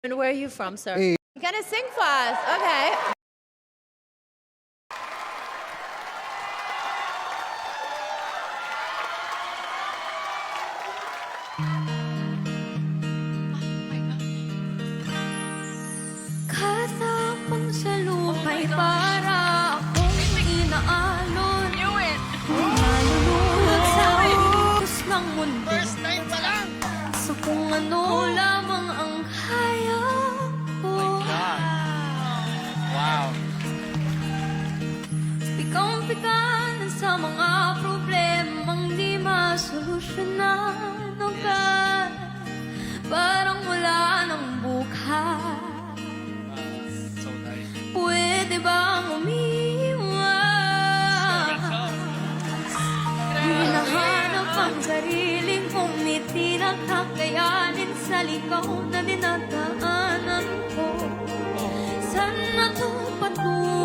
And where are you from, sir? Eh. You're gonna sing for us. Okay. Kasapang sa lupa'y para akong inaalon. Nalulunod sa utos ng mundo. First time pa lang! So kung ano lamang ang kaya ko. Wow! Pikang-pikan sa mga problemang di masolusyonan agad. Parang wala ng bukas. So nice. Pwede bang umiwas? Hinahanap ang sariling kong ngiti na kakayanin sa ligaw na dinadaanan ko. Saan na to patungo?